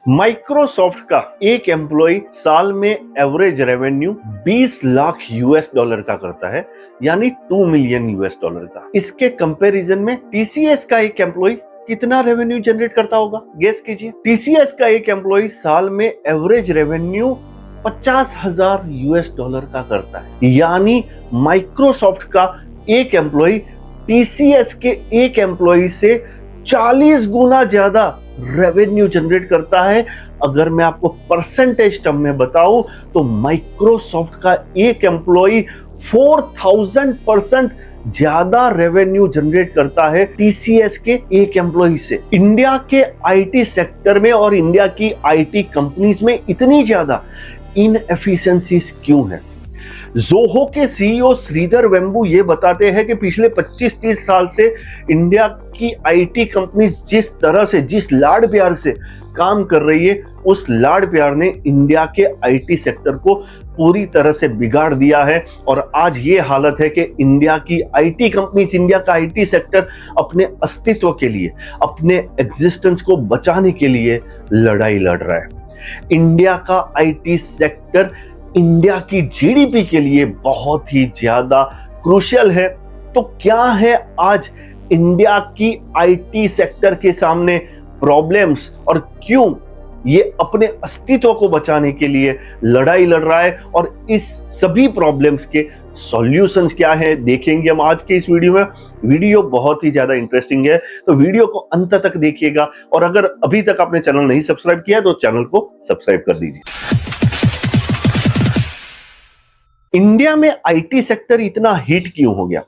Microsoft का एक employ साल में average revenue 20 lakh US dollar का करता है, यानी 2 मिलियन यूएस डॉलर का। इसके कंपैरिजन में टीसीएस का एक एम्प्लॉय कितना रेवेन्यू जनरेट करता होगा, गेस कीजिए। टीसीएस का एक एम्प्लॉय साल में एवरेज रेवेन्यू 50,000 यूएस डॉलर का करता है, यानी माइक्रोसॉफ्ट का एक एम्प्लॉय टीसीएस के एक एम्प्लॉय से 40 गुना ज्यादा रेवेन्यू जनरेट करता है। अगर मैं आपको परसेंटेज टर्म में बताऊं तो माइक्रोसॉफ्ट का एक एम्प्लॉय 4000% ज्यादा रेवेन्यू जनरेट करता है टीसीएस के एक एम्प्लॉय से। इंडिया के आईटी सेक्टर में और इंडिया की आईटी कंपनीज में इतनी ज्यादा इनएफिशिएंसीज क्यों है? जोहो के सीईओ श्रीधर वेम्बू ये बताते हैं कि पिछले 25-30 साल से इंडिया की आईटी कंपनीज जिस तरह से, जिस लाड़ प्यार से काम कर रही है, उस लाड़ प्यार ने इंडिया के आईटी सेक्टर को पूरी तरह से बिगाड़ दिया है। और आज ये हालत है कि इंडिया की आईटी कंपनीज, इंडिया का आईटी सेक्टर अपने अस्तित्व के लिए, अपने एग्जिस्टेंस को बचाने के लिए लड़ाई लड़ रहा है। इंडिया का आईटी सेक्टर इंडिया की जीडीपी के लिए बहुत ही ज्यादा क्रूशियल है। तो क्या है आज इंडिया की आईटी सेक्टर के सामने प्रॉब्लम्स और क्यों ये अपने अस्तित्व को बचाने के लिए लड़ाई लड़ रहा है, और इस सभी प्रॉब्लम्स के सॉल्यूशंस क्या है, देखेंगे हम आज के इस वीडियो में। वीडियो बहुत ही ज्यादा इंटरेस्टिंग है, तो वीडियो को अंत तक देखिएगा। और अगर अभी तक आपने चैनल नहीं सब्सक्राइब किया तो चैनल को सब्सक्राइब कर दीजिए। इंडिया में आईटी सेक्टर इतना हिट क्यों हो गया?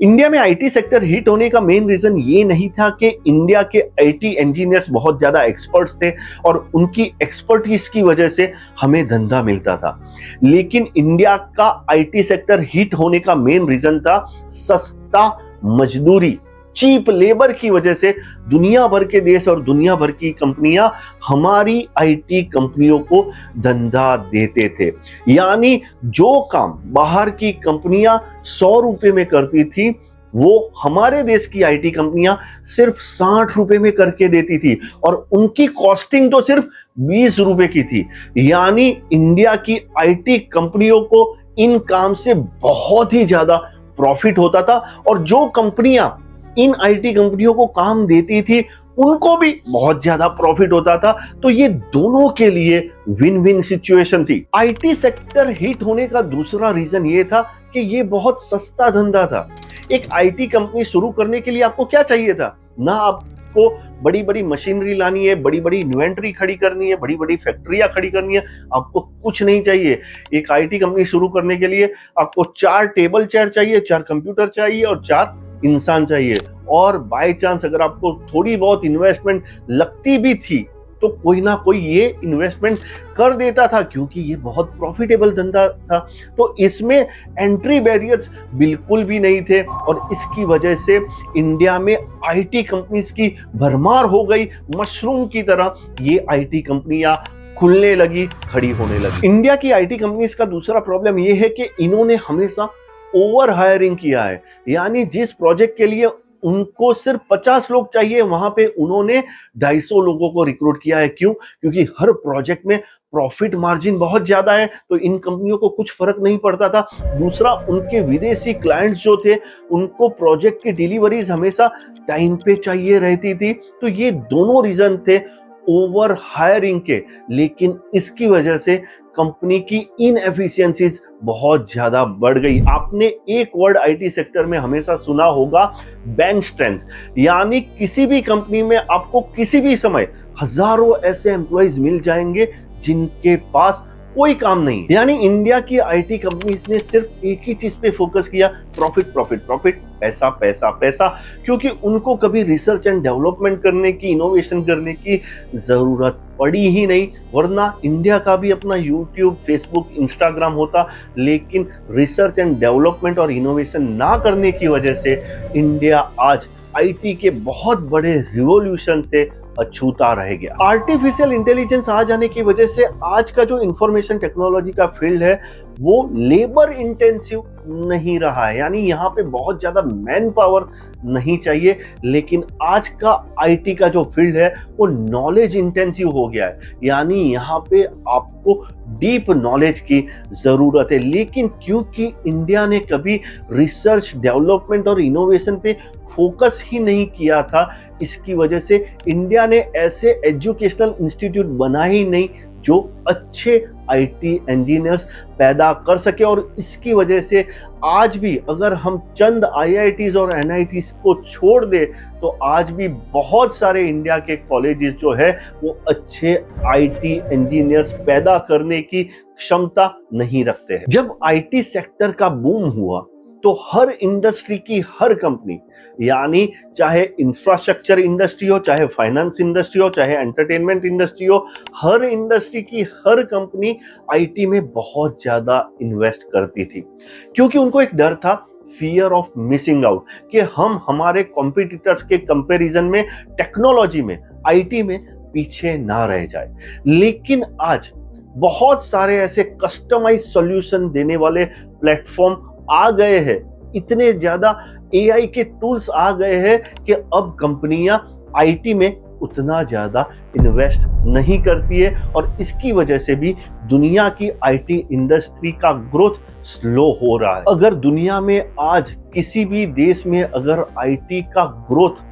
इंडिया में आईटी सेक्टर हिट होने का मेन रीजन ये नहीं था कि इंडिया के आईटी इंजीनियर्स बहुत ज्यादा एक्सपर्ट्स थे और उनकी एक्सपर्टीज की वजह से हमें धंधा मिलता था, लेकिन इंडिया का आईटी सेक्टर हिट होने का मेन रीजन था सस्ता मजदूरी, चीप लेबर की वजह से दुनिया भर के देश और दुनिया भर की कंपनियां हमारी आईटी कंपनियों को धंधा देते थे। यानी जो काम बाहर की कंपनियां 100 रुपए में करती थी, वो हमारे देश की आईटी कंपनियां सिर्फ 60 रुपए में करके देती थी, और उनकी कॉस्टिंग तो सिर्फ 20 रुपए की थी। यानी इंडिया की आईटी कंपनियों को इन काम से बहुत ही ज्यादा प्रॉफिट होता था, और जो कंपनियां इन आईटी कंपनियों को काम देती थी उनको भी बहुत ज्यादा प्रॉफिट होता था। तो ये दोनों के लिए विन विन सिचुएशन थी। आईटी सेक्टर हिट होने का दूसरा रीजन ये था कि ये बहुत सस्ता धंधा था। एक आईटी कंपनी शुरू करने के लिए आपको क्या चाहिए था? ना आपको बड़ी बड़ी मशीनरी लानी है, बड़ी बड़ी इन्वेंट्री खड़ी करनी है, बड़ी बड़ी फैक्ट्रियां खड़ी करनी है, आपको कुछ नहीं चाहिए। एक आईटी कंपनी शुरू करने के लिए आपको 4 टेबल चेयर चाहिए, 4 कंप्यूटर चाहिए और 4 इंसान चाहिए। और बाय चांस अगर आपको थोड़ी बहुत इन्वेस्टमेंट लगती भी थी तो कोई ना कोई ये इन्वेस्टमेंट कर देता था, क्योंकि ये बहुत प्रॉफिटेबल धंधा था। तो इसमें एंट्री बैरियर्स बिल्कुल भी नहीं थे, और इसकी वजह से इंडिया में आईटी कंपनीज की भरमार हो गई। मशरूम की तरह ये आईटी कंपनियां खुलने लगी, खड़ी होने लगी। इंडिया की आईटी कंपनीज का दूसरा प्रॉब्लम ये है कि इन्होंने हमेशा ओवर हायरिंग किया है। यानी जिस प्रोजेक्ट के लिए उनको सिर्फ 50 लोग चाहिए, वहां पे उन्होंने 250 लोगों को रिक्रूट किया है। क्यों? क्योंकि हर प्रोजेक्ट में प्रॉफिट मार्जिन बहुत ज्यादा है, तो इन कंपनियों को कुछ फर्क नहीं पड़ता था। दूसरा, उनके विदेशी क्लाइंट्स जो थे उनको प्रोजेक्ट की डिलीवरीज हमेशा टाइम पे चाहिए रहती थी। तो ये दोनों रीजन थे ओवर हायरिंग के, लेकिन इसकी वजह से कंपनी की इनएफिशिएंसीज बहुत ज्यादा बढ़ गई। आपने एक वर्ड आईटी सेक्टर में हमेशा सुना होगा, बेंच स्ट्रेंथ। यानी किसी भी कंपनी में आपको किसी भी समय हजारों ऐसे एम्प्लॉइज मिल जाएंगे जिनके पास कोई काम नहीं। यानी इंडिया की आईटी कंपनीज ने सिर्फ एक ही चीज पे फोकस किया, प्रॉफिट प्रॉफिट प्रॉफिट, पैसा पैसा पैसा, क्योंकि उनको कभी रिसर्च एंड डेवलपमेंट करने की, इनोवेशन करने की जरूरत पड़ी ही नहीं। वरना इंडिया का भी अपना यूट्यूब, फेसबुक, इंस्टाग्राम होता, लेकिन रिसर्च एंड डेवलपमेंट और इनोवेशन ना करने की वजह से इंडिया आज आईटी के बहुत बड़े रिवॉल्यूशन से अछूता रह गया। आर्टिफिशियल इंटेलिजेंस आ जाने की वजह से आज का जो इंफॉर्मेशन टेक्नोलॉजी का फील्ड है वो लेबर इंटेंसिव नहीं रहा है, यानी यहाँ पे बहुत ज्यादा मैन पावर नहीं चाहिए। लेकिन आज का आईटी का जो फील्ड है वो नॉलेज इंटेंसिव हो गया है, यानी यहाँ पे आपको डीप नॉलेज की जरूरत है। लेकिन क्योंकि इंडिया ने कभी रिसर्च डेवलपमेंट और इनोवेशन पे फोकस ही नहीं किया था, इसकी वजह से इंडिया ने ऐसे एजुकेशनल इंस्टीट्यूट बनाए ही नहीं जो अच्छे आईटी इंजीनियर्स पैदा कर सके। और इसकी वजह से आज भी अगर हम चंद आईआईटीज और एनआईटीज को छोड़ दे तो आज भी बहुत सारे इंडिया के कॉलेजेस जो है वो अच्छे आईटी इंजीनियर्स पैदा करने की क्षमता नहीं रखते हैं। जब आईटी सेक्टर का बूम हुआ तो हर इंडस्ट्री की हर कंपनी, यानी चाहे इंफ्रास्ट्रक्चर इंडस्ट्री हो, चाहे फाइनेंस इंडस्ट्री हो, चाहे एंटरटेनमेंट इंडस्ट्री हो, हर इंडस्ट्री की हर कंपनी आईटी में बहुत ज्यादा इन्वेस्ट करती थी, क्योंकि उनको एक डर था, फियर ऑफ मिसिंग आउट, कि हम हमारे कॉम्पिटिटर्स के कंपैरिजन में टेक्नोलॉजी में, आईटी में पीछे ना रह जाए। लेकिन आज बहुत सारे ऐसे कस्टमाइज सॉल्यूशन देने वाले प्लेटफॉर्म आ गए हैं, इतने ज्यादा एआई के टूल्स आ गए हैं कि अब कंपनियां आईटी में उतना ज्यादा इन्वेस्ट नहीं करती है, और इसकी वजह से भी दुनिया की आईटी इंडस्ट्री का ग्रोथ स्लो हो रहा है। अगर दुनिया में आज किसी भी देश में अगर आईटी का ग्रोथ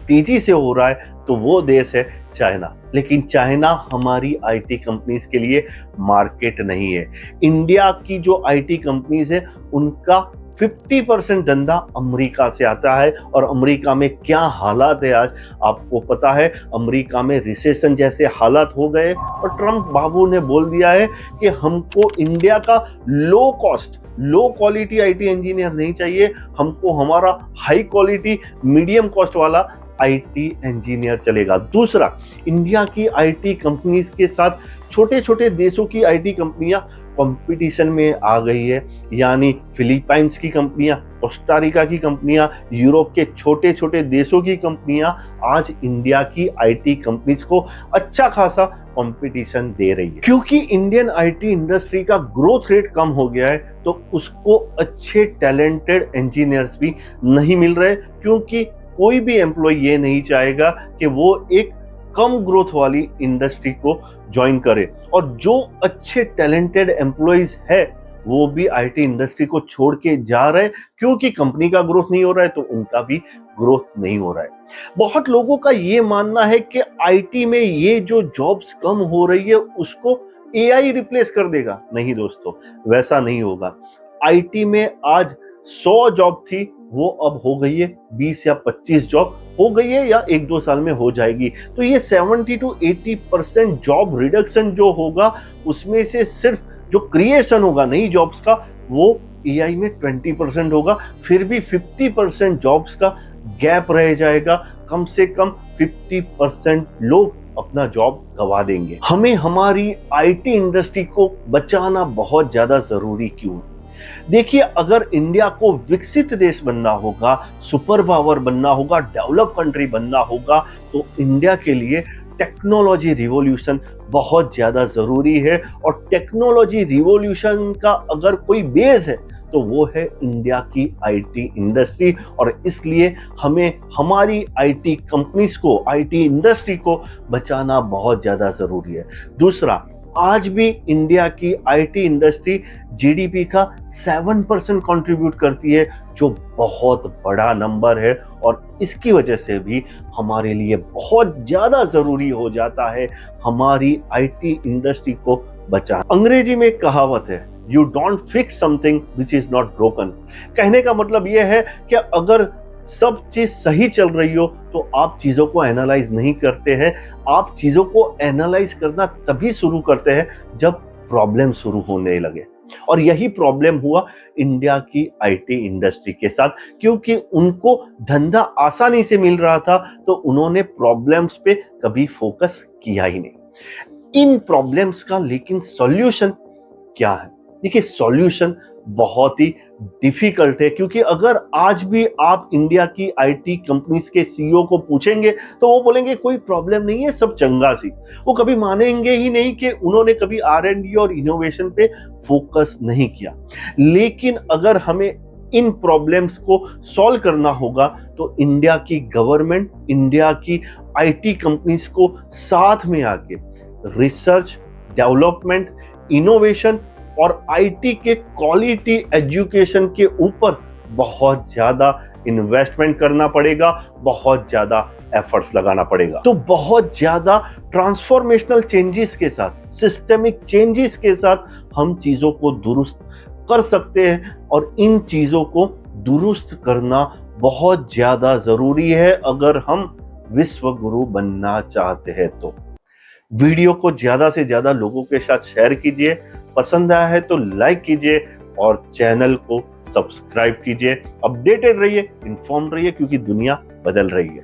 तेजी से हो रहा है तो वो देश है चाइना। लेकिन चाइना हमारी आईटी कंपनीज के लिए मार्केट नहीं है। इंडिया की जो आईटी कंपनीज है उनका 50% धंधा अमेरिका से आता है, और अमेरिका में क्या हालात है आज आपको पता है। अमेरिका में रिसेशन जैसे हालात हो गए, और ट्रम्प बाबू ने बोल दिया है कि हमको इंडिया का low cost, low quality IT engineer नहीं चाहिए, हमको हमारा हाई क्वालिटी मीडियम कॉस्ट वाला आईटी इंजीनियर चलेगा। दूसरा, इंडिया की आईटी कंपनीज के साथ छोटे छोटे देशों की आईटी कंपनियां कंपटीशन में आ गई है, यानी फिलीपाइंस की कंपनियां, कोस्टा रिका की कंपनियां, यूरोप के छोटे छोटे देशों की कंपनियां आज इंडिया की आईटी कंपनीज को अच्छा खासा कंपटीशन दे रही है। क्योंकि इंडियन आईटी इंडस्ट्री का ग्रोथ रेट कम हो गया है तो उसको अच्छे टैलेंटेड इंजीनियर्स भी नहीं मिल रहे, क्योंकि कोई भी एम्प्लॉय ये नहीं चाहेगा कि वो एक कम ग्रोथ वाली इंडस्ट्री को ज्वाइन करे, और जो अच्छे टैलेंटेड एम्प्लॉयज है वो भी आईटी इंडस्ट्री को छोड़ के जा रहे हैं, क्योंकि कंपनी का ग्रोथ नहीं हो रहा है तो उनका भी ग्रोथ नहीं हो रहा है। बहुत लोगों का ये मानना है कि आईटी में ये जो जॉब्स कम हो रही है उसको एआई रिप्लेस कर देगा। नहीं दोस्तों, वैसा नहीं होगा। आईटी में आज 100 जॉब थी, वो अब हो गई है 20 या 25 जॉब हो गई है, या 1-2 साल में हो जाएगी। तो ये 70 to 80% जॉब रिडक्शन जो होगा उसमें से सिर्फ जो क्रिएशन होगा नई जॉब्स का वो एआई में 20% होगा, फिर भी 50% जॉब्स का गैप रह जाएगा। कम से कम 50% लोग अपना जॉब गवा देंगे। हमें हमारी आईटी इंडस्ट्री को बचाना बहुत ज्यादा जरूरी क्यों है? देखिए, अगर इंडिया को विकसित देश बनना होगा, सुपर पावर बनना होगा, डेवलप कंट्री बनना होगा, तो इंडिया के लिए टेक्नोलॉजी रिवॉल्यूशन बहुत ज्यादा जरूरी है। और टेक्नोलॉजी रिवॉल्यूशन का अगर कोई बेस है तो वो है इंडिया की आईटी इंडस्ट्री, और इसलिए हमें हमारी आईटी कंपनीज को, आईटी इंडस्ट्री को बचाना बहुत ज्यादा जरूरी है। दूसरा, आज भी इंडिया की आईटी इंडस्ट्री जीडीपी का 7% कंट्रीब्यूट करती है, जो बहुत बड़ा नंबर है, और इसकी वजह से भी हमारे लिए बहुत ज्यादा जरूरी हो जाता है हमारी आईटी इंडस्ट्री को बचाना। अंग्रेजी में एक कहावत है, you don't fix something which is not broken. कहने का मतलब यह है कि अगर सब चीज सही चल रही हो तो आप चीजों को एनालाइज नहीं करते हैं। आप चीजों को एनालाइज करना तभी शुरू करते हैं जब प्रॉब्लम शुरू होने लगे, और यही प्रॉब्लम हुआ इंडिया की आईटी इंडस्ट्री के साथ, क्योंकि उनको धंधा आसानी से मिल रहा था तो उन्होंने प्रॉब्लम्स पे कभी फोकस किया ही नहीं। इन प्रॉब्लम्स का लेकिन सॉल्यूशन क्या है? देखिए सॉल्यूशन बहुत ही डिफिकल्ट है, क्योंकि अगर आज भी आप इंडिया की आईटी कंपनीज के सीईओ को पूछेंगे तो वो बोलेंगे कोई प्रॉब्लम नहीं है, सब चंगा सी। वो कभी मानेंगे ही नहीं कि उन्होंने कभी R&D और इनोवेशन पे फोकस नहीं किया। लेकिन अगर हमें इन प्रॉब्लम्स को सॉल्व करना होगा तो इंडिया की गवर्नमेंट, इंडिया की आईटी कंपनीज को साथ में आके रिसर्च, डेवलपमेंट, इनोवेशन और आईटी के क्वालिटी एजुकेशन के ऊपर बहुत ज्यादा इन्वेस्टमेंट करना पड़ेगा, बहुत ज्यादा एफर्ट्स लगाना पड़ेगा। तो बहुत ज्यादा ट्रांसफॉर्मेशनल चेंजेस के साथ, सिस्टेमिक चेंजेस के साथ हम चीजों को दुरुस्त कर सकते हैं, और इन चीजों को दुरुस्त करना बहुत ज्यादा जरूरी है अगर हम विश्व गुरु बनना चाहते हैं। तो वीडियो को ज्यादा से ज्यादा लोगों के साथ शेयर कीजिए, पसंद आया है तो लाइक कीजिए और चैनल को सब्सक्राइब कीजिए। अपडेटेड रहिए, इन्फॉर्म रहिए, क्योंकि दुनिया बदल रही है।